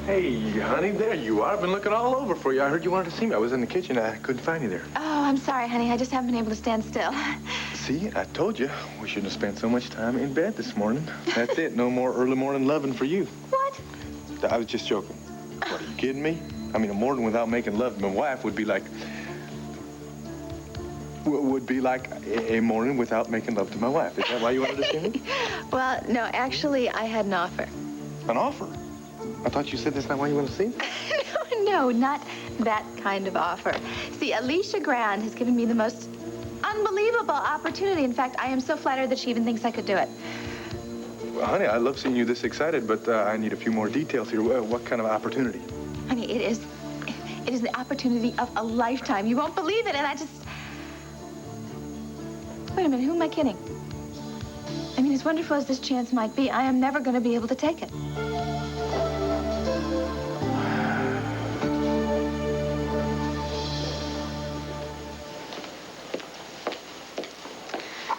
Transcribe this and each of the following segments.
Hey, honey, there you are. I've been looking all over for you. I heard you wanted to see me. I was in the kitchen. I couldn't find you there. Oh, I'm sorry, honey. I just haven't been able to stand still. See, I told you. We shouldn't have spent so much time in bed this morning. That's it. No more early morning loving for you. What? I was just joking. What, are you kidding me? I mean, a morning without making love to my wife would be like... a morning without making love to my wife. Is that why you wanted to see me? Well, no, actually, I had an offer. An offer? I thought you said that's not why you want to see me. No, not that kind of offer. See, Alicia Grande has given me the most unbelievable opportunity. In fact, I am so flattered that she even thinks I could do it. Well, honey, I love seeing you this excited, but I need a few more details here. What kind of opportunity? Honey, it is the opportunity of a lifetime. You won't believe it, and I just... Wait a minute, who am I kidding? I mean, as wonderful as this chance might be, I am never going to be able to take it.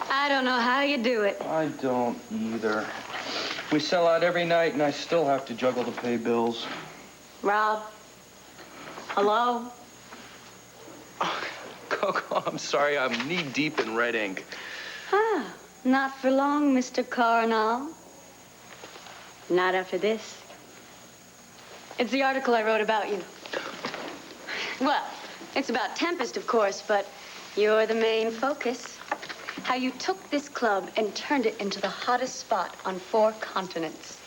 I don't know how you do it. I don't either. We sell out every night, and I still have to juggle to pay bills. Rob? Hello? Oh, Coco, I'm sorry. I'm knee-deep in red ink. Ah, not for long, Mr. Coronel. Not after this. It's the article I wrote about you. Well, it's about Tempest, of course, but you're the main focus. How you took this club and turned it into the hottest spot on 4 continents.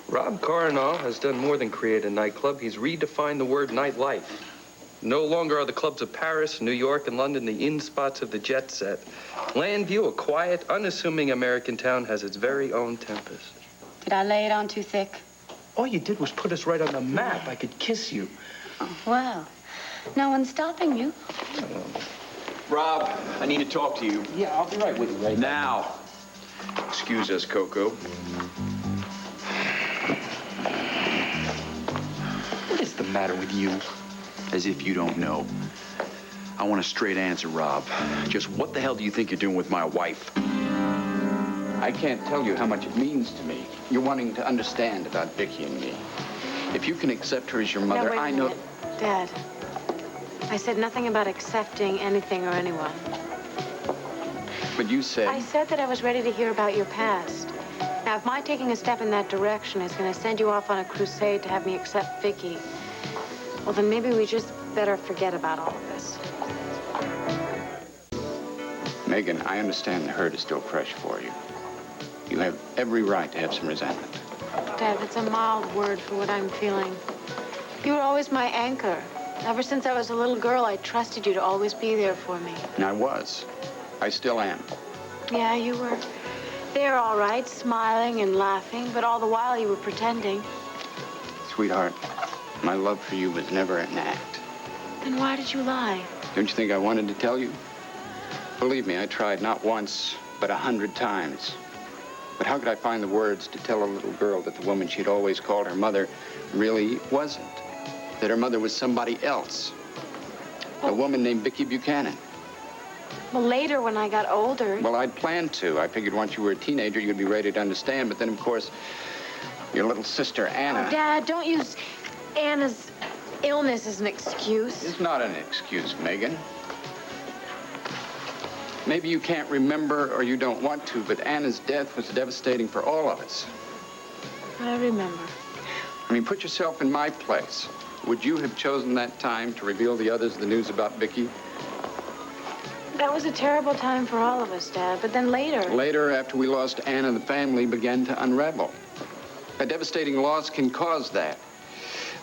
Rob Coronel has done more than create a nightclub. He's redefined the word nightlife. No longer are the clubs of Paris, New York, and London the in-spots of the jet set. Landview, a quiet, unassuming American town, has its very own Tempest. Did I lay it on too thick? All you did was put us right on the map. I could kiss you. Oh, well, no one's stopping you. Rob, I need to talk to you. Yeah, I'll be right with you right now. Excuse us, Coco. What is the matter with you? As if you don't know. I want a straight answer, Rob. Just what the hell do you think you're doing with my wife? I can't tell you how much it means to me. You're wanting to understand about Viki and me. If you can accept her as your mother, I know... Dad, I said nothing about accepting anything or anyone. But you said... I said that I was ready to hear about your past. Now, if my taking a step in that direction is going to send you off on a crusade to have me accept Viki, well, then maybe we just better forget about all of this. Megan, I understand the hurt is still fresh for you. You have every right to have some resentment. Dad, that's a mild word for what I'm feeling. You were always my anchor. Ever since I was a little girl, I trusted you to always be there for me. And I was. I still am. Yeah, you were there all right, smiling and laughing, but all the while you were pretending. Sweetheart, my love for you was never an act. Then why did you lie? Don't you think I wanted to tell you? Believe me, I tried not once, but 100 times. But how could I find the words to tell a little girl that the woman she'd always called her mother really wasn't? That her mother was somebody else. A woman named Viki Buchanan. Well, later when I got older... Well, I'd planned to. I figured once you were a teenager, you'd be ready to understand. But then, of course, your little sister, Anna... Oh, Dad, don't use Anna's illness as an excuse. It's not an excuse, Megan. Maybe you can't remember or you don't want to, but Anna's death was devastating for all of us. I remember. I mean, put yourself in my place. Would you have chosen that time to reveal the others the news about Viki? That was a terrible time for all of us, Dad, but then later... Later, after we lost Anna, the family began to unravel. A devastating loss can cause that.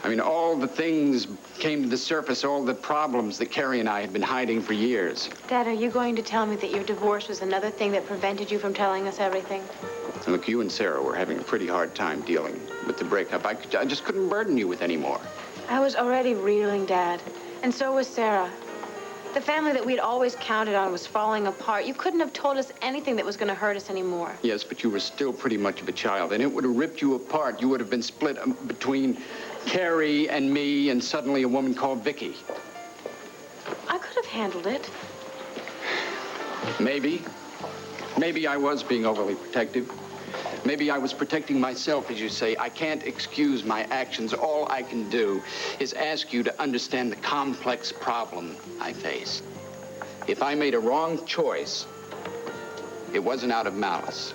I mean, all the things came to the surface, all the problems that Carrie and I had been hiding for years. Dad, are you going to tell me that your divorce was another thing that prevented you from telling us everything? Look, you and Sarah were having a pretty hard time dealing with the breakup. I just couldn't burden you with any more. I was already reeling, Dad, and so was Sarah. The family that we'd always counted on was falling apart. You couldn't have told us anything that was going to hurt us anymore. Yes, but you were still pretty much of a child, and it would have ripped you apart. You would have been split between Carrie and me and suddenly a woman called Viki. I could have handled it. Maybe. Maybe I was being overly protective. Maybe I was protecting myself, as you say. I can't excuse my actions. All I can do is ask you to understand the complex problem I face. If I made a wrong choice, it wasn't out of malice.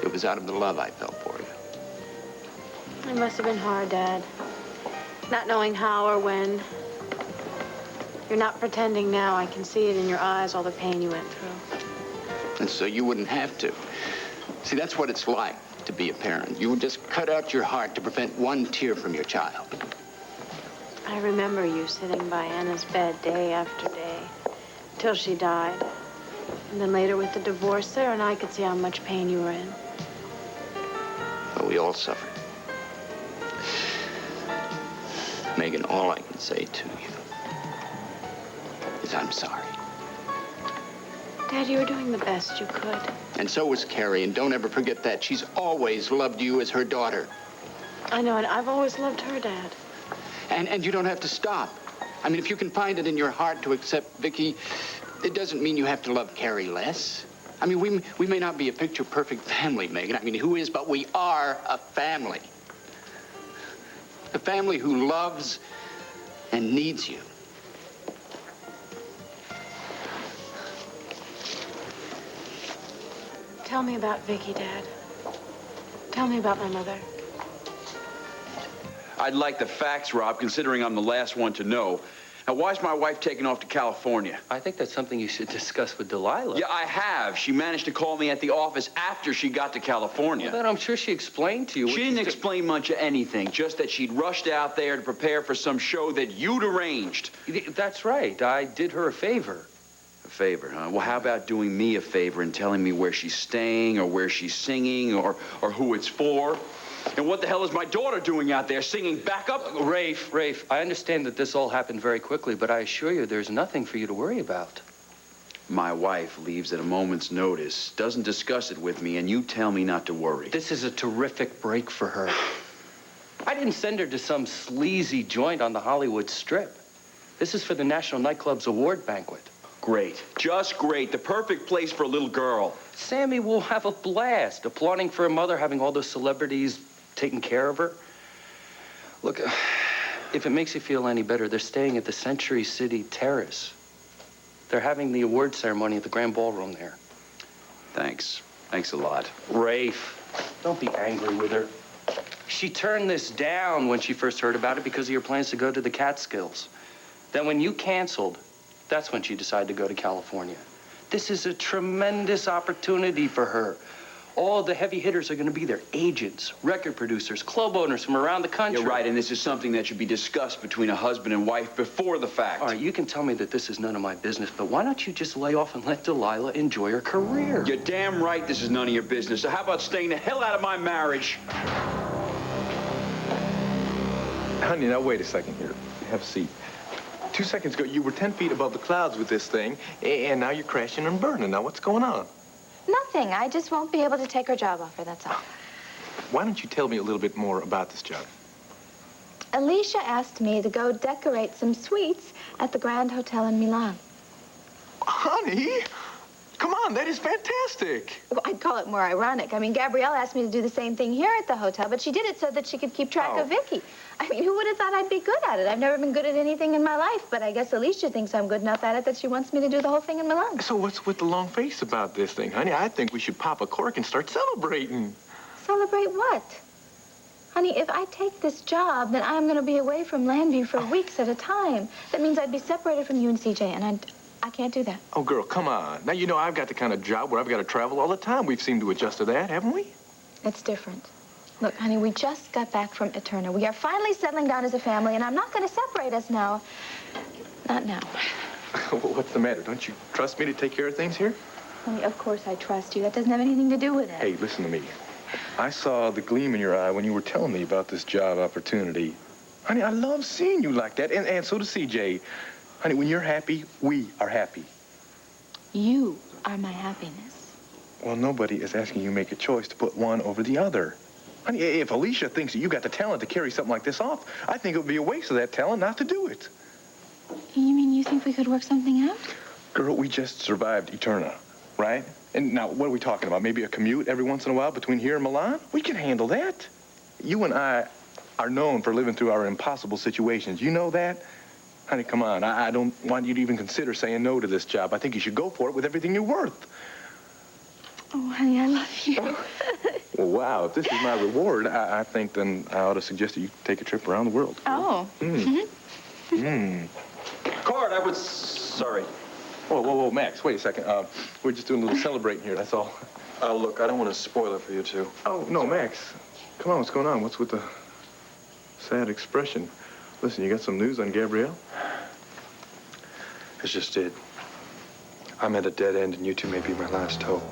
It was out of the love I felt for you. It must have been hard, Dad. Not knowing how or when. You're not pretending now. I can see it in your eyes, all the pain you went through. And so you wouldn't have to. See, that's what it's like to be a parent. You would just cut out your heart to prevent one tear from your child. I remember you sitting by Anna's bed day after day, till she died. And then later with the divorce, Sarah and I could see how much pain you were in. But we all suffered. Megan, all I can say to you is I'm sorry. Dad, you were doing the best you could. And so was Carrie, and don't ever forget that. She's always loved you as her daughter. I know, and I've always loved her, Dad. And you don't have to stop. I mean, if you can find it in your heart to accept Viki, it doesn't mean you have to love Carrie less. I mean, we may not be a picture-perfect family, Megan. I mean, who is? But we are a family. A family who loves and needs you. Tell me about Viki, Dad. Tell me about my mother. I'd like the facts, Rob, considering I'm the last one to know. Now, why's my wife taking off to California? I think that's something you should discuss with Delilah. Yeah, I have. She managed to call me at the office after she got to California. Well, then I'm sure she explained to you. She didn't explain much of anything, just that she'd rushed out there to prepare for some show that you'd arranged. That's right. I did her a favor. A favor, huh? Well, how about doing me a favor and telling me where she's staying or where she's singing or who it's for? And what the hell is my daughter doing out there, singing backup? Rafe, I understand that this all happened very quickly, but I assure you there's nothing for you to worry about. My wife leaves at a moment's notice, doesn't discuss it with me, and you tell me not to worry. This is a terrific break for her. I didn't send her to some sleazy joint on the Hollywood Strip. This is for the National Nightclubs Award Banquet. Great. Just great. The perfect place for a little girl. Sammy will have a blast, applauding for her mother, having all those celebrities taking care of her. Look, if it makes you feel any better, they're staying at the Century City Terrace. They're having the award ceremony at the Grand Ballroom there. Thanks. Thanks a lot. Rafe, don't be angry with her. She turned this down when she first heard about it because of your plans to go to the Catskills. Then when you canceled, that's when she decided to go to California. This is a tremendous opportunity for her. All the heavy hitters are going to be there. Agents, record producers, club owners from around the country. You're right, and this is something that should be discussed between a husband and wife before the fact. All right, you can tell me that this is none of my business, but why don't you just lay off and let Delilah enjoy her career? You're damn right this is none of your business. So how about staying the hell out of my marriage? Honey, now wait a second here. Have a seat. 2 seconds ago, you were 10 feet above the clouds with this thing, and now you're crashing and burning. Now, what's going on? Nothing. I just won't be able to take her job offer, that's all. Why don't you tell me a little bit more about this job? Alicia asked me to go decorate some suites at the Grand Hotel in Milan. Honey, come on, that is fantastic. Well, I'd call it more ironic. I mean, Gabrielle asked me to do the same thing here at the hotel, but she did it so that she could keep track of Viki. I mean, who would have thought I'd be good at it? I've never been good at anything in my life, but I guess Alicia thinks I'm good enough at it that she wants me to do the whole thing in Milan. So what's with the long face about this thing, honey? I think we should pop a cork and start celebrating. Celebrate what? Honey, if I take this job, then I'm going to be away from Landview for weeks at a time. That means I'd be separated from you and CJ, and I can't do that. Oh, girl, come on. Now, you know I've got the kind of job where I've got to travel all the time. We've seemed to adjust to that, haven't we? It's different. Look, honey, we just got back from Eterna. We are finally settling down as a family, and I'm not going to separate us now. Not now. What's the matter? Don't you trust me to take care of things here? Honey, of course I trust you. That doesn't have anything to do with it. Hey, listen to me. I saw the gleam in your eye when you were telling me about this job opportunity. Honey, I love seeing you like that, and so does CJ. Honey, when you're happy, we are happy. You are my happiness. Well, nobody is asking you to make a choice to put one over the other. Honey, if Alicia thinks that you got the talent to carry something like this off, I think it would be a waste of that talent not to do it. You mean you think we could work something out? Girl, we just survived Eterna, right? And now, what are we talking about? Maybe a commute every once in a while between here and Milan? We can handle that. You and I are known for living through our impossible situations. You know that? Honey, come on. I don't want you to even consider saying no to this job. I think you should go for it with everything you're worth. Oh, honey, I love you. Well, wow. If this is my reward, I think then I ought to suggest that you take a trip around the world. Oh. Cord, I was sorry. Whoa, Max, wait a second. We're just doing a little celebrating here, that's all. Look, I don't want to spoil it for you two. Oh, no, Max. Come on, what's going on? What's with the sad expression? Listen, you got some news on Gabrielle? It's just it. I'm at a dead end, and you two may be my last hope.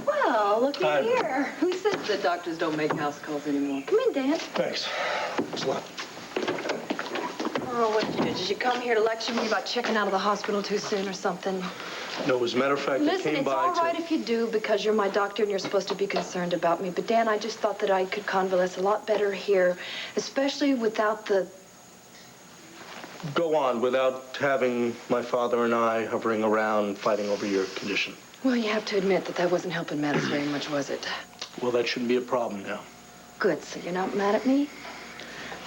Well, look at here. Who says that doctors don't make house calls anymore? Come in, Dan. Thanks. Thanks a lot. Oh, what did you do? Did you come here to lecture me about checking out of the hospital too soon or something? No, as a matter of fact, Listen, I came it's by all right if you do because you're my doctor and you're supposed to be concerned about me. But, Dan, I just thought that I could convalesce a lot better here, especially without the... Go on without having my father and I hovering around fighting over your condition. Well, you have to admit that that wasn't helping matters very much, was it? Well, that shouldn't be a problem now. Good, so you're not mad at me?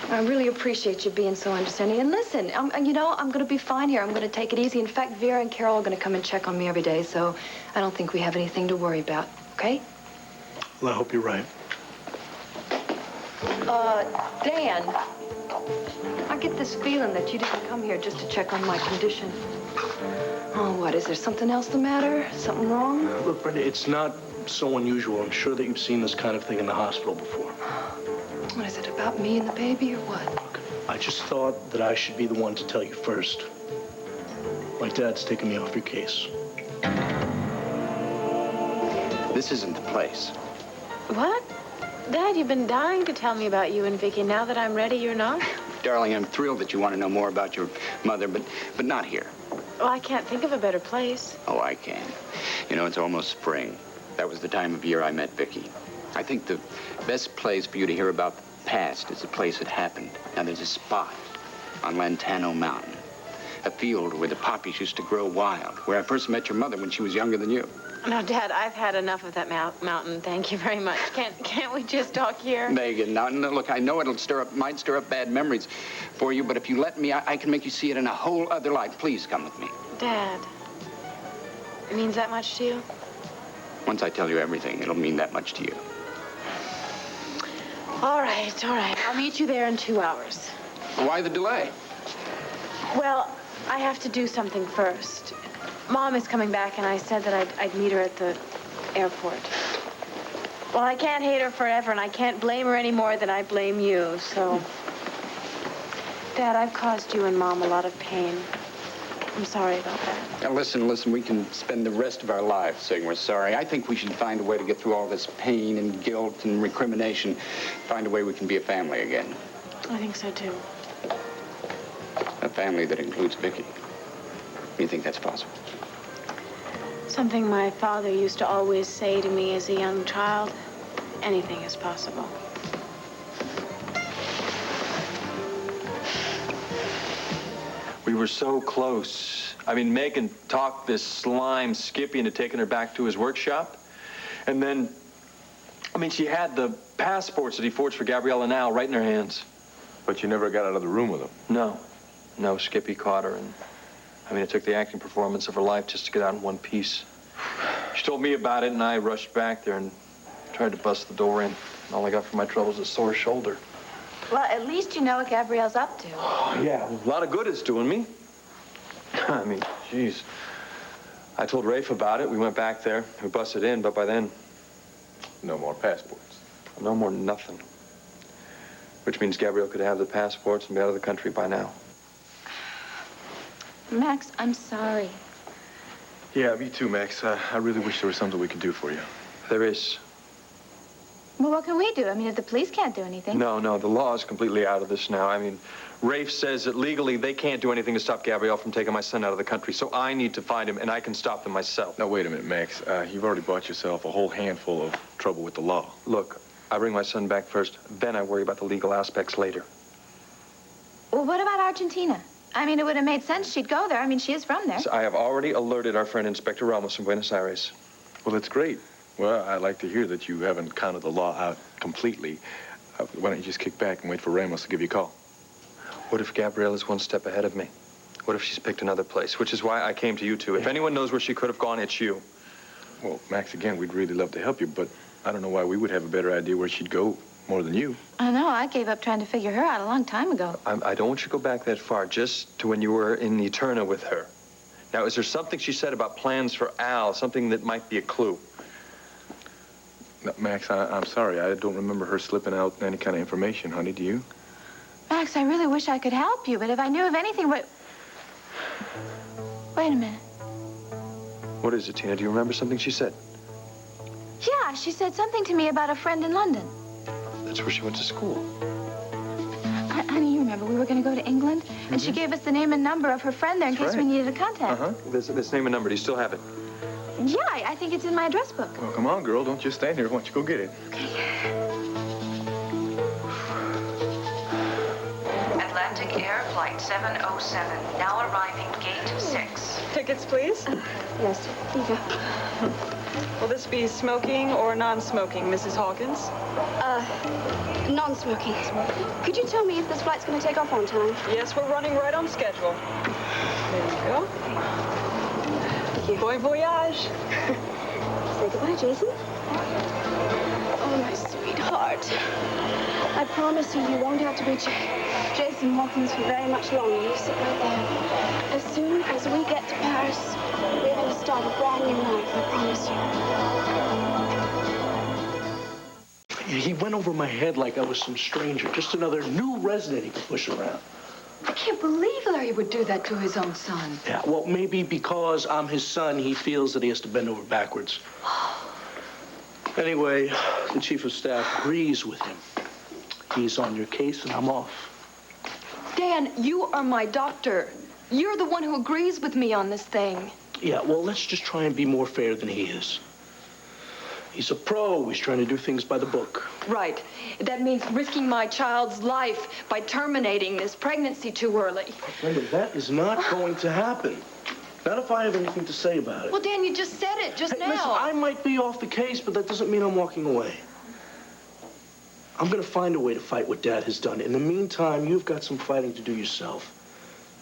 I really appreciate you being so understanding. And listen, I'm going to be fine here. I'm going to take it easy. In fact, Vera and Carol are going to come and check on me every day, so I don't think we have anything to worry about, okay? Well, I hope you're right. Dan, I get this feeling that you didn't come here just to check on my condition. Oh, what, is there something else the matter? Something wrong? Look, Brenda, it's not so unusual. I'm sure that you've seen this kind of thing in the hospital before. What, is it about me and the baby or what? Look, I just thought that I should be the one to tell you first. My dad's taking me off your case. This isn't the place. What? Dad, you've been dying to tell me about you and Viki. Now that I'm ready, you're not? Darling, I'm thrilled that you want to know more about your mother, but not here. Well, I can't think of a better place. Oh, I can. You know, it's almost spring. That was the time of year I met Viki. I think the best place for you to hear about the past is the place it happened. Now, there's a spot on Llantano Mountain, a field where the poppies used to grow wild, where I first met your mother when she was younger than you. No, Dad, I've had enough of that mountain. Thank you very much. Can't we just talk here? Megan, now, look, I know it'll might stir up bad memories for you, but if you let me, I can make you see it in a whole other light. Please come with me. Dad, it means that much to you? Once I tell you everything, it'll mean that much to you. All right. I'll meet you there in 2 hours. Why the delay? Well, I have to do something first. Mom is coming back, and I said that I'd meet her at the airport. Well, I can't hate her forever, and I can't blame her any more than I blame you, so... Dad, I've caused you and Mom a lot of pain. I'm sorry about that. Now, listen, we can spend the rest of our lives saying we're sorry. I think we should find a way to get through all this pain and guilt and recrimination. Find a way we can be a family again. I think so, too. A family that includes Viki. You think that's possible? Something my father used to always say to me as a young child. Anything is possible. We were so close. I mean, Megan talked this slime Skippy into taking her back to his workshop. And then, I mean, she had the passports that he forged for Gabrielle and Al right in her hands. But you never got out of the room with him. No, Skippy caught her, and I mean, it took the acting performance of her life just to get out in one piece. She told me about it, and I rushed back there and tried to bust the door in. And all I got for my trouble was a sore shoulder. Well, at least you know what Gabrielle's up to. Oh, yeah, a lot of good it's doing me. I mean, geez. I told Rafe about it. We went back there. We busted in, but by then... No more passports. No more nothing. Which means Gabrielle could have the passports and be out of the country by now. Max, I'm sorry. Yeah, me too, Max. I really wish there was something we could do for you. There is. Well, what can we do? I mean, if the police can't do anything. No, the law is completely out of this now. I mean, Rafe says that legally they can't do anything to stop Gabrielle from taking my son out of the country, so I need to find him, and I can stop them myself. Now, wait a minute, Max. You've already bought yourself a whole handful of trouble with the law. Look, I bring my son back first, then I worry about the legal aspects later. Well, what about Argentina? I mean, it would have made sense she'd go there. I mean, she is from there. So I have already alerted our friend Inspector Ramos from Buenos Aires. Well, that's great. Well, I'd like to hear that you haven't counted the law out completely. Why don't you just kick back and wait for Ramos to give you a call? What if Gabrielle is one step ahead of me? What if she's picked another place? Which is why I came to you two. If anyone knows where she could have gone, it's you. Well, Max, again, we'd really love to help you, but I don't know why we would have a better idea where she'd go more than you. I know. I gave up trying to figure her out a long time ago. I don't want you to go back that far, just to when you were in Eterna with her. Now, is there something she said about plans for Al, something that might be a clue? No, Max, I'm sorry. I don't remember her slipping out any kind of information, honey. Do you? Max, I really wish I could help you, but if I knew of anything, Wait a minute. What is it, Tina? Do you remember something she said? Yeah, she said something to me about a friend in London. That's where she went to school. Honey, you remember we were going to go to England? And she gave us the name and number of her friend there in case we needed a contact. This name and number. Do you still have it? Yeah, I think it's in my address book. Well, come on, girl. Don't just stand here. Why don't you go get it? Atlantic Air Flight 707, now arriving gate 6. Tickets, please. Yes, here you go. Will this be smoking or non-smoking, Mrs. Hawkins? Non-smoking. Could you tell me if this flight's going to take off on time? Yes, we're running right on schedule. There you go. Thank you. Bon voyage. Say goodbye, Jason. Oh, my sweetheart. I promise you, you won't have to be Jason Hawkins for very much longer. You sit right there. As soon as we get to Paris, we're going to start a brand new life, I promise you. He went over my head like I was some stranger, just another new resident he could push around. I can't believe Larry would do that to his own son. Yeah, well, maybe because I'm his son, he feels that he has to bend over backwards. Anyway, the chief of staff agrees with him. He's on your case, and I'm off. Dan, you are my doctor. You're the one who agrees with me on this thing. Yeah, well, let's just try and be more fair than he is. He's a pro. He's trying to do things by the book. Right. That means risking my child's life by terminating this pregnancy too early. Brenda, that is not going to happen. Not if I have anything to say about it. Well, Dan, you just said it just now. Listen, I might be off the case, but that doesn't mean I'm walking away. I'm going to find a way to fight what Dad has done. In the meantime, you've got some fighting to do yourself.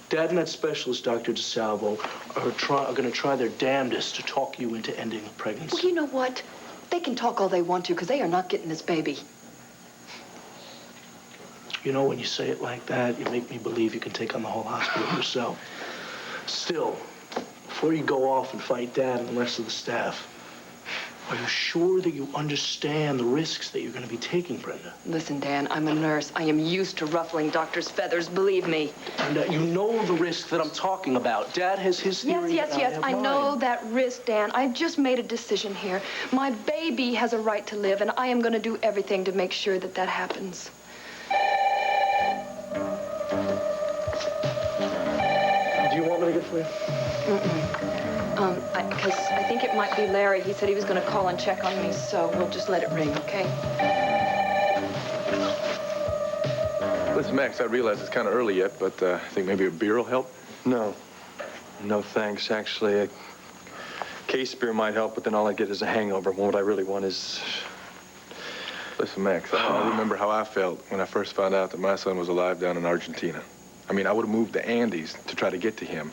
Dad and that specialist, Dr. DeSalvo, are going to try their damnedest to talk you into ending the pregnancy. Well, you know what? They can talk all they want to, because they are not getting this baby. You know, when you say it like that, you make me believe you can take on the whole hospital yourself. Still, before you go off and fight Dad and the rest of the staff, are you sure that you understand the risks that you're going to be taking, Brenda? Listen, Dan, I'm a nurse. I am used to ruffling doctors' feathers, believe me. Brenda, you know the risk that I'm talking about. Dad has his theory. Yes. I know that risk, Dan. I've just made a decision here. My baby has a right to live, and I am going to do everything to make sure that that happens. Do you want me to get for you? Because I think it might be Larry. He said he was going to call and check on me, so we'll just let it ring, okay? Listen, Max, I realize it's kind of early yet, but I think maybe a beer will help. No, thanks. Actually, a case beer might help, but then all I get is a hangover. What I really want is... Listen, Max, I remember how I felt when I first found out that my son was alive down in Argentina. I mean, I would have moved the Andes to try to get to him.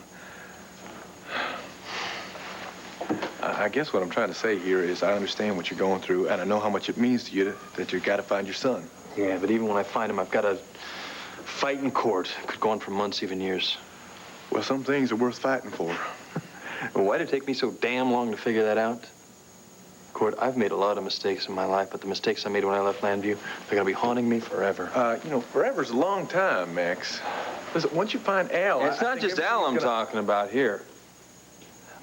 I guess what I'm trying to say here is I understand what you're going through, and I know how much it means to you that you've got to find your son. Yeah, but even when I find him, I've got to fight in court. It could go on for months, even years. Well, some things are worth fighting for. Well, why did it take me so damn long to figure that out? Cord, I've made a lot of mistakes in my life, but the mistakes I made when I left Landview, they're going to be haunting me forever. You know, forever's a long time, Max. Listen, once you find Al... It's not just Al I'm talking about here.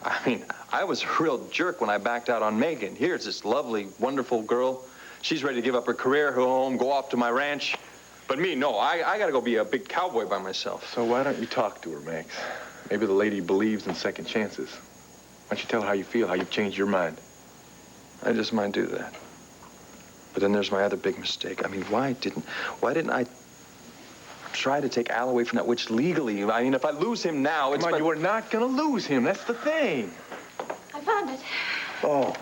I mean, I was a real jerk when I backed out on Megan. Here's this lovely, wonderful girl. She's ready to give up her career, her home, go off to my ranch. But me, no, I got to go be a big cowboy by myself. So why don't you talk to her, Max? Maybe the lady believes in second chances. Why don't you tell her how you feel, how you've changed your mind? I just might do that. But then there's my other big mistake. I mean, why didn't I... try to take Al away from that witch legally. I mean, if I lose him now, it's... Come on, you are not gonna lose him. That's the thing. I found it. Oh.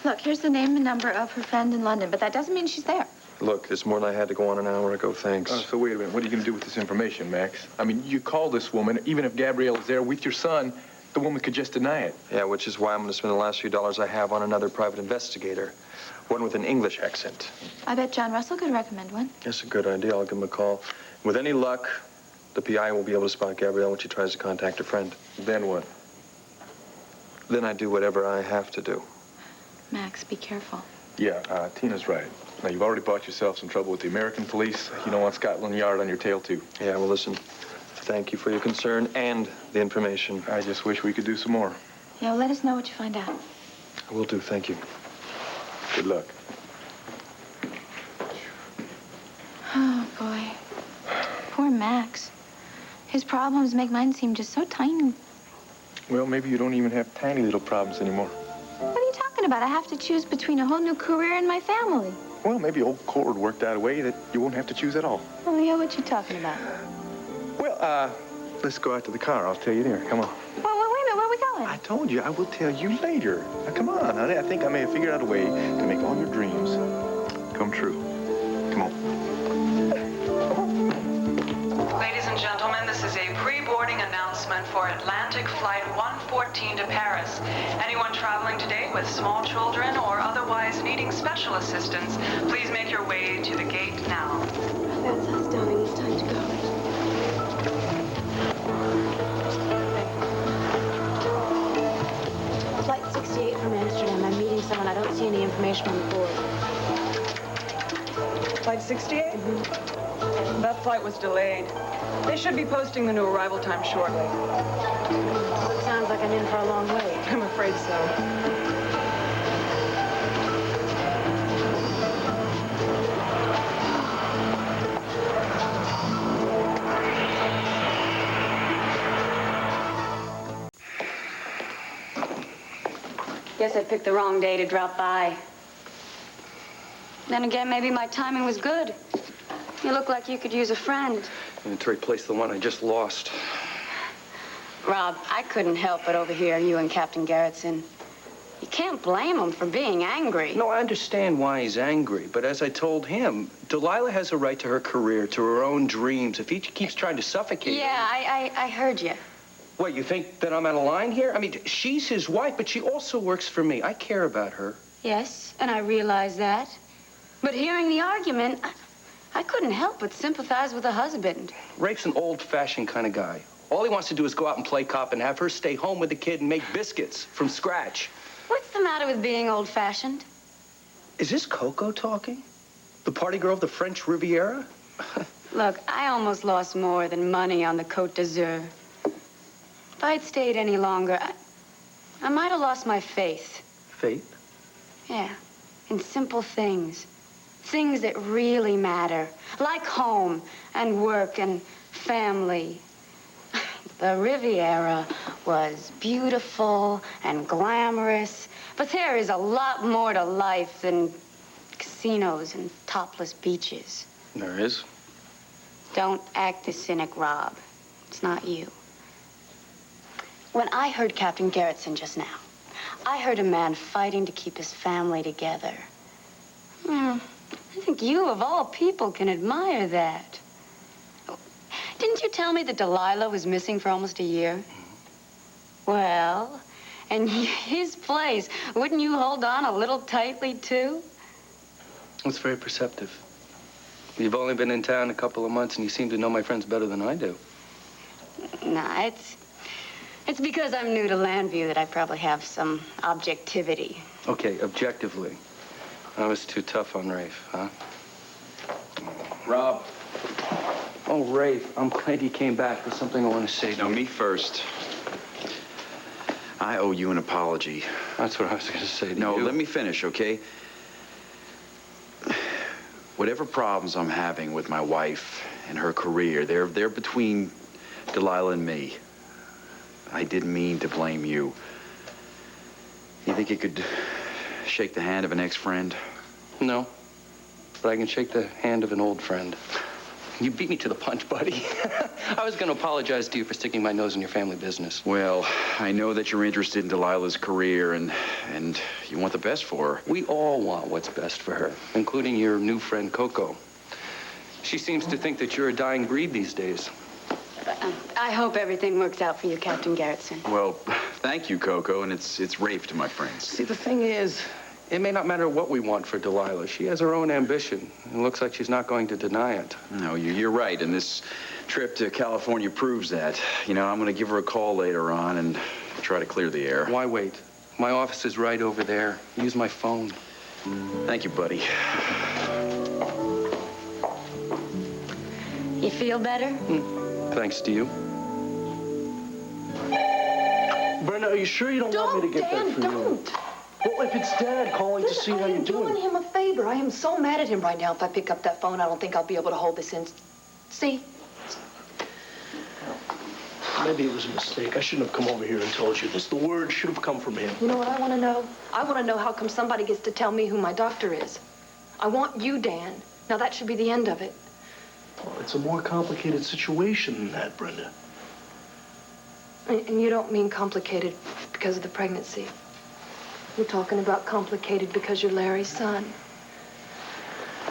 Look, here's the name and number of her friend in London, but that doesn't mean she's there. Look, it's more than I had to go on an hour ago, thanks. So wait a minute. What are you gonna do with this information, Max? I mean, you call this woman, even if Gabrielle is there with your son, the woman could just deny it. Yeah, which is why I'm gonna spend the last few dollars I have on another private investigator. One with an English accent. I bet John Russell could recommend one. That's a good idea. I'll give him a call. With any luck, the PI will be able to spot Gabrielle when she tries to contact her friend. Then what? Then I do whatever I have to do. Max, be careful. Yeah, Tina's right. Now, you've already bought yourself some trouble with the American police. You don't want Scotland Yard on your tail, too. Yeah, well, listen. Thank you for your concern and the information. I just wish we could do some more. Yeah, well, let us know what you find out. I will do, thank you. Good luck. Oh, boy. Poor Max. His problems make mine seem just so tiny. Well, maybe you don't even have tiny little problems anymore. What are you talking about? I have to choose between a whole new career and my family. Well, maybe old Cord worked out a way that you won't have to choose at all. Oh, yeah, what you talking about? Well, let's go out to the car. I'll tell you there. Come on. Well, wait a minute. Where are we going? I told you I will tell you later. Now, come on, honey. I think I may have figured out a way to make all your dreams come true. Come on. Ladies and gentlemen, this is a pre-boarding announcement for Atlantic Flight 114 to Paris. Anyone traveling today with small children or otherwise needing special assistance, please make your way to the gate now. That's us, darling. It's time to go. Flight 68 from Amsterdam. I'm meeting someone. I don't see any information on the board. Flight 68? That flight was delayed. They should be posting the new arrival time shortly. Well, it sounds like I'm in for a long wait. I'm afraid so. Guess I picked the wrong day to drop by. Then again, maybe my timing was good. You look like you could use a friend. And to replace the one I just lost. Rob, I couldn't help but overhear you and Captain Garretson. You can't blame him for being angry. No, I understand why he's angry, but as I told him, Delilah has a right to her career, to her own dreams. If he keeps trying to suffocate her... Yeah, I heard you. What, you think that I'm out of line here? I mean, she's his wife, but she also works for me. I care about her. Yes, and I realize that. But hearing the argument, I couldn't help but sympathize with the husband. Rafe's an old-fashioned kind of guy. All he wants to do is go out and play cop and have her stay home with the kid and make biscuits from scratch. What's the matter with being old-fashioned? Is this Coco talking? The party girl of the French Riviera? Look, I almost lost more than money on the Côte d'Azur. If I'd stayed any longer, I might have lost my faith. Faith? Yeah, in simple things. Things that really matter, like home and work and family. The Riviera was beautiful and glamorous, but there is a lot more to life than casinos and topless beaches. There is. Don't act the cynic, Rob. It's not you. When I heard Captain Garretson just now, I heard a man fighting to keep his family together. I think you, of all people, can admire that. Didn't you tell me that Delilah was missing for almost a year? Well, in his place, wouldn't you hold on a little tightly, too? That's very perceptive. You've only been in town a couple of months, and you seem to know my friends better than I do. Nah, it's because I'm new to Landview that I probably have some objectivity. Okay, objectively. I was too tough on Rafe, huh? Rob. Oh, Rafe, I'm glad you came back. There's something I want to say to you. No, me first. I owe you an apology. That's what I was going to say to you. No, let me finish, okay? Whatever problems I'm having with my wife and her career, they're between Delilah and me. I didn't mean to blame you. You think you could shake the hand of an ex-friend? No, but I can shake the hand of an old friend. You beat me to the punch, buddy. I was going to apologize to you for sticking my nose in your family business. Well, I know that you're interested in Delilah's career and you want the best for her. We all want what's best for her, including your new friend, Coco. She seems to think that you're a dying breed these days. I hope everything works out for you, Captain Garretson. Well, thank you, Coco, and it's Rafe to my friends. See, the thing is, it may not matter what we want for Delilah. She has her own ambition. It looks like she's not going to deny it. No, you're right, and this trip to California proves that. You know, I'm going to give her a call later on and try to clear the air. Why wait? My office is right over there. Use my phone. Thank you, buddy. You feel better? Thanks to you. Brenda, are you sure you don't want me to get that for you? Well, if it's Dad calling to see how you're doing. I'm doing him a favor. I am so mad at him right now. If I pick up that phone, I don't think I'll be able to hold this in. See? Maybe it was a mistake. I shouldn't have come over here and told you this. The word should have come from him. You know what I want to know? I want to know how come somebody gets to tell me who my doctor is. I want you, Dan. Now, that should be the end of it. Well, it's a more complicated situation than that, Brenda. And you don't mean complicated because of the pregnancy. You're talking about complicated because you're Larry's son.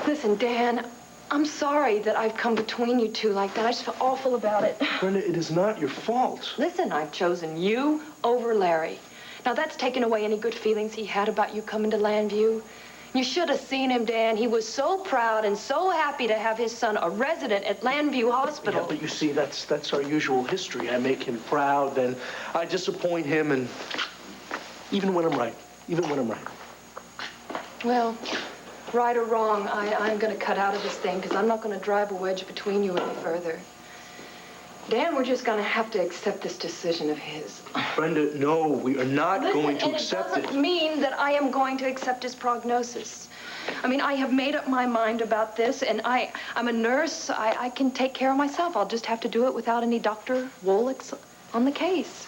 Listen, Dan, I'm sorry that I've come between you two like that. I just feel awful about it. Brenda, it is not your fault. Listen, I've chosen you over Larry. Now, that's taken away any good feelings he had about you coming to Landview. You should have seen him, Dan. He was so proud and so happy to have his son a resident at Landview Hospital. Yeah, but you see, that's our usual history. I make him proud, then I disappoint him, and even when I'm right. Well, right or wrong, I'm going to cut out of this thing because I'm not going to drive a wedge between you any further. Dan, we're just going to have to accept this decision of his. Brenda, no, we are not going to accept it. It doesn't mean that I am going to accept his prognosis. I mean, I have made up my mind about this, and I'm a nurse. I can take care of myself. I'll just have to do it without any Dr. Wolicks on the case.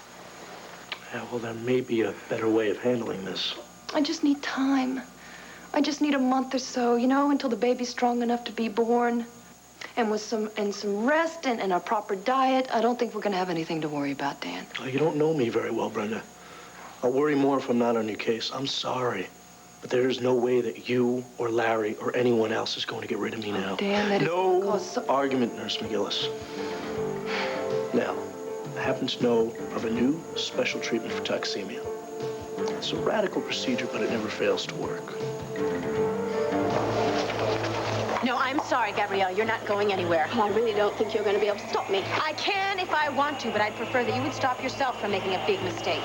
Yeah, well, there may be a better way of handling this. I just need time. I just need a month or so, you know, until the baby's strong enough to be born. And with some rest and a proper diet, I don't think we're going to have anything to worry about, Dan. Oh, you don't know me very well, Brenda. I'll worry more if I'm not on your case. I'm sorry. But there is no way that you or Larry or anyone else is going to get rid of me now. Dan, that no argument, Nurse McGillis. Now, I happen to know of a new special treatment for toxemia. It's a radical procedure, but it never fails to work. No, I'm sorry, Gabrielle. You're not going anywhere. Well, I really don't think you're going to be able to stop me. I can if I want to, but I'd prefer that you would stop yourself from making a big mistake.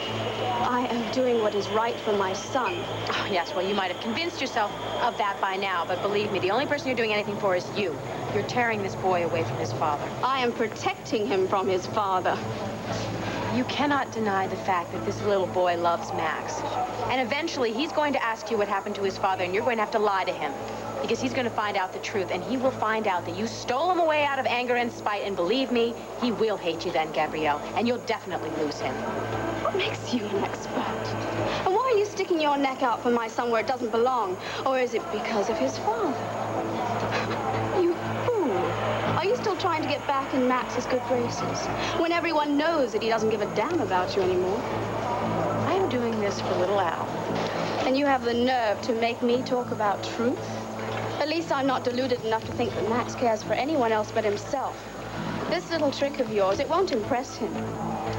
I am doing what is right for my son. Oh, yes, well, you might have convinced yourself of that by now, but believe me, the only person you're doing anything for is you. You're tearing this boy away from his father. I am protecting him from his father. You cannot deny the fact that this little boy loves Max. And eventually, he's going to ask you what happened to his father, and you're going to have to lie to him. Because he's going to find out the truth, and he will find out that you stole him away out of anger and spite, and believe me, he will hate you then, Gabrielle, and you'll definitely lose him. What makes you an expert? And why are you sticking your neck out for my son where it doesn't belong? Or is it because of his father? You fool. Are you still trying to get back in Max's good graces? When everyone knows that he doesn't give a damn about you anymore? I'm doing this for little Al. And you have the nerve to make me talk about truth? At least I'm not deluded enough to think that Max cares for anyone else but himself. This little trick of yours, it won't impress him.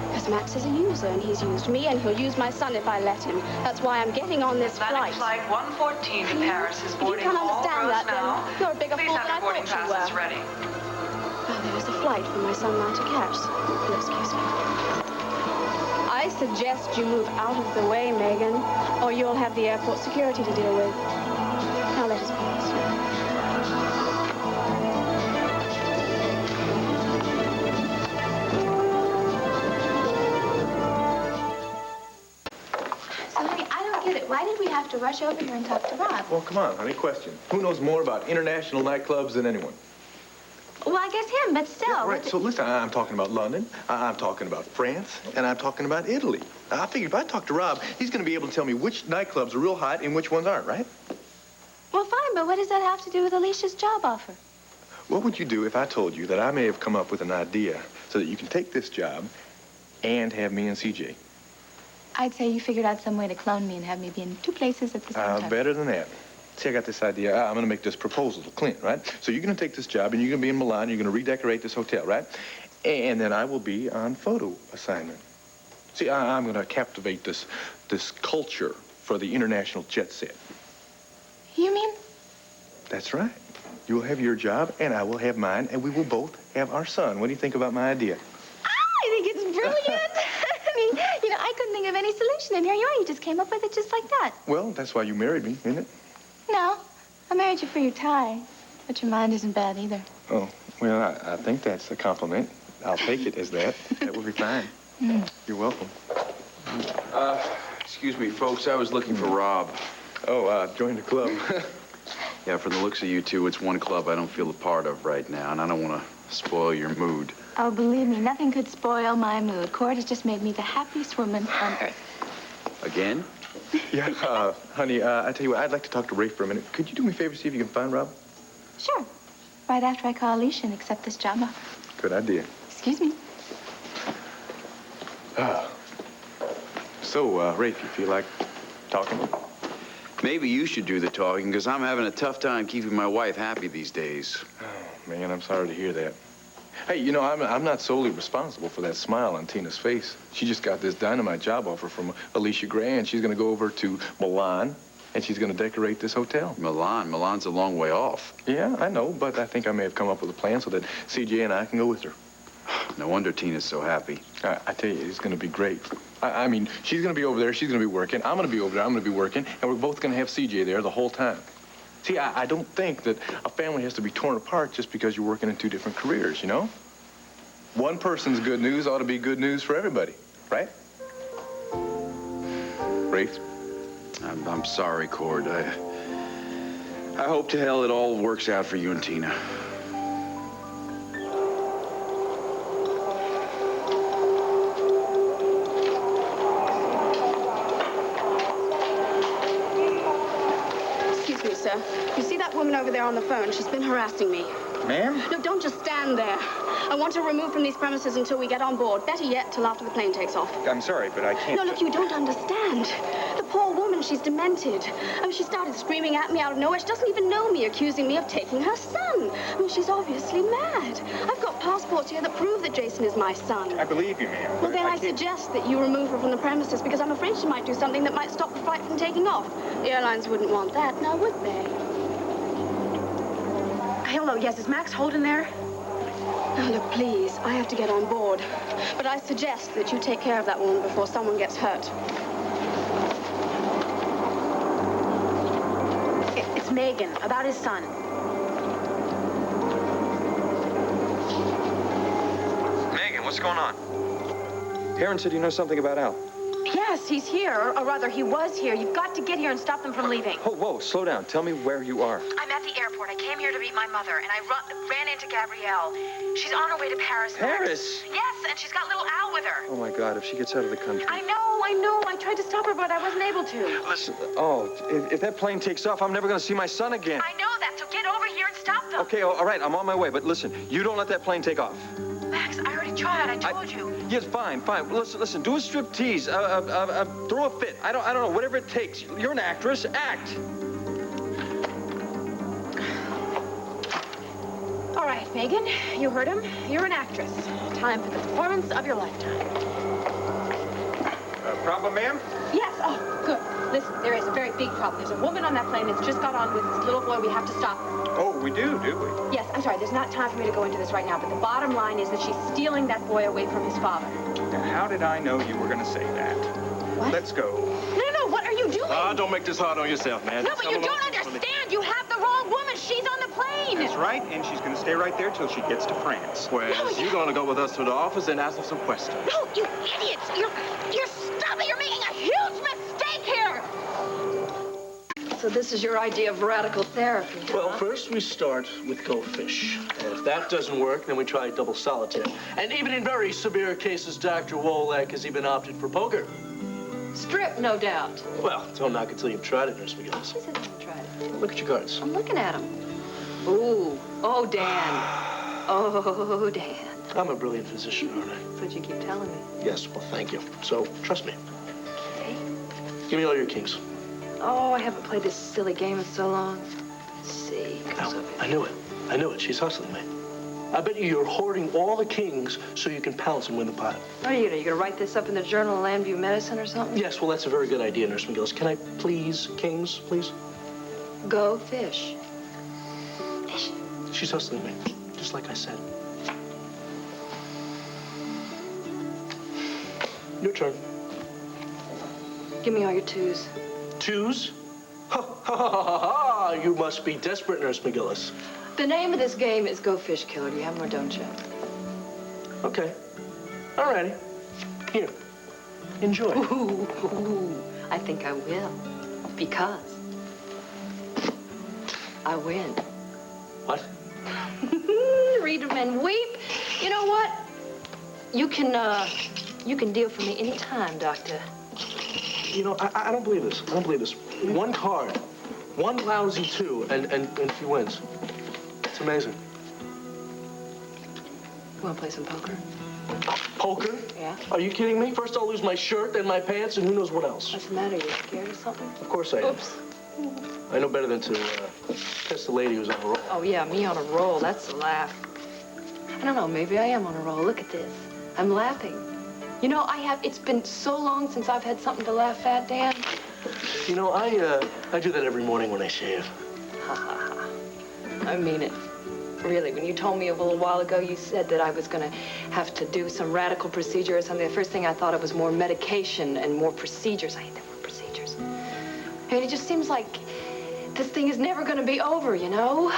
Because Max is a user, and he's used me, and he'll use my son if I let him. That's why I'm getting on this flight. Flight 114 to Paris is boarding you can't all understand rows that, now. then you're a bigger Please fool have than I your boarding thought you passes were. ready. Well, there is a flight for my son now to catch. You'll excuse me. I suggest you move out of the way, Megan, or you'll have the airport security to deal with. Now let us pass. Why did we have to rush over here and talk to Rob? Well, come on, honey, question. Who knows more about international nightclubs than anyone? Well, I guess him, but still. Yeah, right, so listen, I'm talking about London, I'm talking about France, and I'm talking about Italy. I figured if I talk to Rob, he's going to be able to tell me which nightclubs are real hot and which ones aren't, right? Well, fine, but what does that have to do with Alicia's job offer? What would you do if I told you that I may have come up with an idea so that you can take this job and have me and C.J.? I'd say you figured out some way to clone me and have me be in 2 places at the same time. Better than that. See, I got this idea. I'm going to make this proposal to Clint, right? So you're going to take this job, and you're going to be in Milan. You're going to redecorate this hotel, right? And then I will be on photo assignment. See, I'm going to captivate this culture for the international jet set. You mean? That's right. You'll have your job, and I will have mine, and we will both have our son. What do you think about my idea? I think it's brilliant. I mean, you know, I couldn't think of any solution, and here you are. You just came up with it just like that. Well, that's why you married me, isn't it? No, I married you for your tie, but your mind isn't bad either. Oh, well, I think that's a compliment. I'll take it as that. That will be fine. You're welcome. Excuse me, folks. I was looking for Rob. Oh, join the club. Yeah, from the looks of you two, it's one club I don't feel a part of right now, and I don't want to spoil your mood. Oh, believe me, nothing could spoil my mood. Cord has just made me the happiest woman on earth. Again? Yeah, honey, I tell you what, I'd like to talk to Rafe for a minute. Could you do me a favor, see if you can find Rob? Sure. Right after I call Alicia and accept this job offer. Good idea. Excuse me. So, Rafe, you feel like talking? Maybe you should do the talking, because I'm having a tough time keeping my wife happy these days. Oh, man, I'm sorry to hear that. Hey, you know, I'm not solely responsible for that smile on Tina's face. She just got this dynamite job offer from Alicia Grande. She's going to go over to Milan, and she's going to decorate this hotel. Milan? Milan's a long way off. Yeah, I know, but I think I may have come up with a plan so that C.J. and I can go with her. No wonder Tina's so happy. I tell you, it's going to be great. I mean, she's going to be over there. She's going to be working. I'm going to be over there. I'm going to be working. And we're both going to have C.J. there the whole time. See, I don't think that a family has to be torn apart just because you're working in 2 different careers, you know? One person's good news ought to be good news for everybody, right? Rafe? I'm sorry, Cord. I hope to hell it all works out for you and Tina. Excuse me, sir. You see that woman over there on the phone? She's been harassing me. Ma'am? No, don't just stand there. I want her removed from these premises until we get on board. Better yet, till after the plane takes off. I'm sorry, but I can't... No, look, you don't understand. The poor woman, she's demented. I mean, she started screaming at me out of nowhere. She doesn't even know me, accusing me of taking her son. I mean, she's obviously mad. I've got passports here that prove that Jason is my son. I believe you, ma'am. Well, then I suggest that you remove her from the premises because I'm afraid she might do something that might stop the flight from taking off. The airlines wouldn't want that, now would they? Hello, yes, is Max Holden there? Now, look, please, I have to get on board. But I suggest that you take care of that woman before someone gets hurt. It's Megan, about his son. Megan, what's going on? Perrin said you know something about Al. Yes, he's here, or rather, he was here. You've got to get here and stop them from leaving. Oh, whoa, slow down. Tell me where you are. I'm at the airport. I came here to meet my mother, and I ran into Gabrielle. She's on her way to Paris. Paris? Yes, and she's got little Al with her. Oh, my God, if she gets out of the country. I know. I tried to stop her, but I wasn't able to. Listen, if that plane takes off, I'm never going to see my son again. I know that, so get over here and stop them. Okay, all right, I'm on my way, but listen, you don't let that plane take off. Max, I already tried. I told you. Yes, fine. Listen, do a strip tease. Throw a fit. I don't know, whatever it takes. You're an actress. Act. All right, Megan, you heard him. You're an actress. Time for the performance of your lifetime. Problem, ma'am? Yes, oh, good. Listen, there is a very big problem. There's a woman on that plane that's just got on with this little boy. We have to stop her. Oh, we do we? Yes, I'm sorry. There's not time for me to go into this right now, but the bottom line is that she's stealing that boy away from his father. Now, how did I know you were going to say that? What? Let's go. No, what are you doing? Don't make this hard on yourself, man. No, but you don't understand. You have the wrong woman. She's on the plane. That's right, and she's going to stay right there till she gets to France. Whereas you're going to go with us to the office and ask us some questions. No, you idiots. You're stupid. You're making a huge mistake here. So this is your idea of radical therapy, huh? Well, first we start with go fish. And if that doesn't work, then we try double solitaire. And even in very severe cases, Dr. Wolak has even opted for poker. Strip, no doubt. Well, don't knock it till you've tried it, Nurse McGinnis. She said I tried it. Look at your cards. I'm looking at them. Ooh. Oh, Dan. Oh, Dan. I'm a brilliant physician, aren't I? That's what you keep telling me. Yes, well, thank you. So, trust me. Okay. Give me all your kings. Oh, I haven't played this silly game in so long. Let's see. No, I knew it. I knew it. She's hustling me. I bet you're hoarding all the kings so you can pounce and win the pot. What are you gonna write this up in the Journal of Landview Medicine or something? Yes, well, that's a very good idea, Nurse McGillis. Can I please, kings, please? Go fish. Fish. She's hustling me, just like I said. Your turn. Give me all your twos. Twos? Ha, ha, ha, ha, ha. You must be desperate, Nurse McGillis. The name of this game is Go Fish Killer. Do you have more, don't you? Okay. All righty. Here. Enjoy. Ooh, I think I will. Because I win. What? Read them and weep. You know what? You can deal for me anytime, Doctor. You know, I don't believe this. I don't believe this. One card, one lousy two, and she wins. It's amazing. Want to play some poker? Poker? Yeah. Are you kidding me? First I'll lose my shirt, then my pants, and who knows what else. What's the matter? You scared of something? Of course I am. Oops. I know better than to test the lady who's on a roll. Oh, yeah, me on a roll. That's a laugh. I don't know. Maybe I am on a roll. Look at this. I'm laughing. You know, it's been so long since I've had something to laugh at, Dan. You know, I do that every morning when I shave. Ha, ha, ha. I mean it. Really, when you told me a little while ago, you said that I was going to have to do some radical procedure or something. The first thing I thought of was more medication and more procedures. I hate that word, procedures. I mean, it just seems like this thing is never going to be over, you know?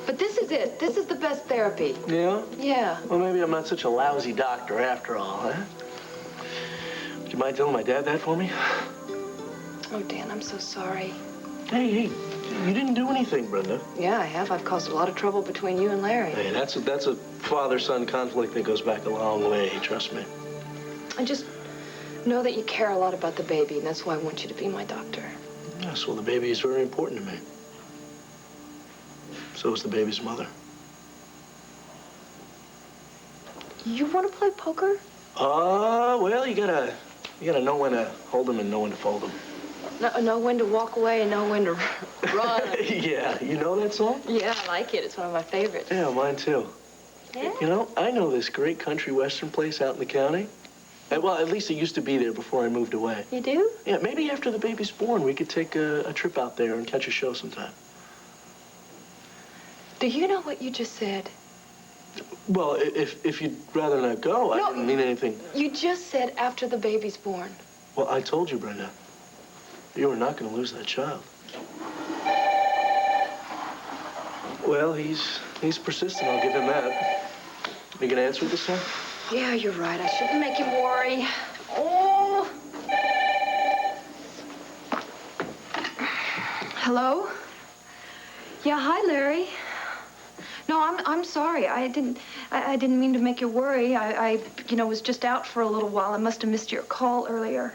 But this is it. This is the best therapy. Yeah? Yeah. Well, maybe I'm not such a lousy doctor after all, huh? Would you mind telling my dad that for me? Oh, Dan, I'm so sorry. Hey, you didn't do anything, Brenda. Yeah, I have. I've caused a lot of trouble between you and Larry. Hey, that's a father-son conflict that goes back a long way, trust me. I just know that you care a lot about the baby, and that's why I want you to be my doctor. Yes, well, the baby is very important to me. So is the baby's mother. You want to play poker? Well, you gotta know when to hold them and know when to fold them. Know when to walk away and know when to run. Yeah, you know that song? Yeah, I like it. It's one of my favorites. Yeah, mine too. Yeah? You know, I know this great country western place out in the county. Well, at least it used to be there before I moved away. You do? Yeah, maybe after the baby's born, we could take a trip out there and catch a show sometime. Do you know what you just said? Well, if you'd rather not go, I didn't mean anything. You just said after the baby's born. Well, I told you, Brenda. You were not going to lose that child. Well, he's persistent, I'll give him that. You gonna answer this time? Yeah, you're right. I shouldn't make him worry. Oh. Hello? Yeah, hi, Larry. No, I'm sorry. I didn't mean to make you worry. I was just out for a little while. I must have missed your call earlier.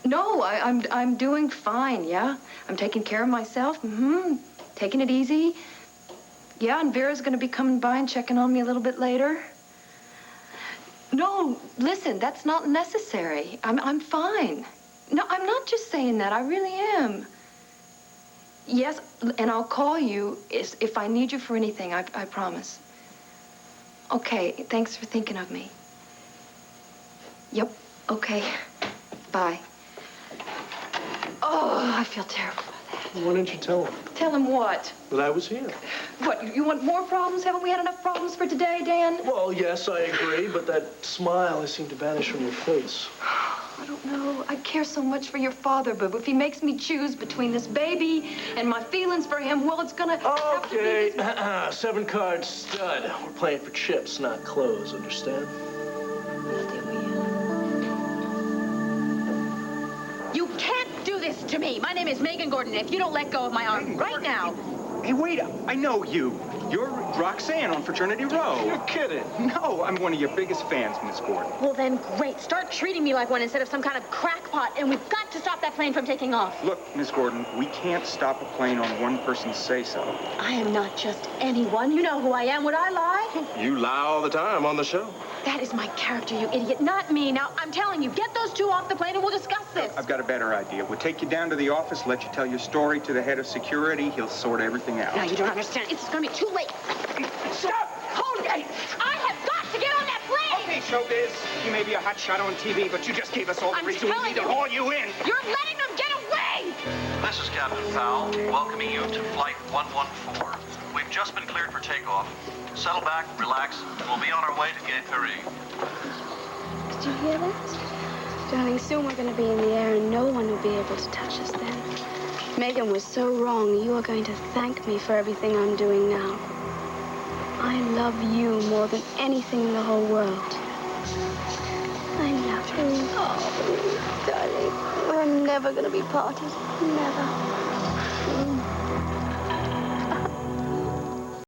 No, I'm doing fine, yeah? I'm taking care of myself, taking it easy. Yeah, and Vera's gonna be coming by and checking on me a little bit later. No, listen, that's not necessary. I'm fine. No, I'm not just saying that, I really am. Yes, and I'll call you if I need you for anything, I promise. Okay, thanks for thinking of me. Yep, okay, bye. Oh, I feel terrible about that. Why didn't you tell him? Tell him what? That I was here. What, you want more problems? Haven't we had enough problems for today, Dan? Well, yes, I agree, but that smile has seemed to vanish from your face. I don't know. I care so much for your father, but if he makes me choose between this baby and my feelings for him, well, it's gonna have to be his... 7-card stud. We're playing for chips, not clothes, understand? You can't do this to me. My name is Megan Gordon. If you don't let go of my arm right now... Hey, wait up. I know you. You're Roxanne on Fraternity Row. You're kidding. No, I'm one of your biggest fans, Miss Gordon. Well, then, great. Start treating me like one instead of some kind of crackpot, and we've got to stop that plane from taking off. Look, Miss Gordon, we can't stop a plane on one person's say-so. I am not just anyone. You know who I am. Would I lie? You lie all the time on the show. That is my character, you idiot, not me. Now, I'm telling you, get those two off the plane and we'll discuss this. I've got a better idea. We'll take you down to the office, let you tell your story to the head of security. He'll sort everything out. Now, you don't understand. It's going to be too late. Stop! Hold it! I have got to get on that plane! Okay, showbiz. You may be a hotshot on TV, but you just gave us all the reason we need to haul you in. You're letting them get away! This is Captain Powell, welcoming you to Flight 114. We've just been cleared for takeoff. Settle back, relax, and we'll be on our way to Gay Paris. Did you hear that? Darling, soon we're going to be in the air and no one will be able to touch us then. Megan was so wrong. You are going to thank me for everything I'm doing now. I love you more than anything in the whole world. I love you. Oh, darling, we're never going to be parted. Never.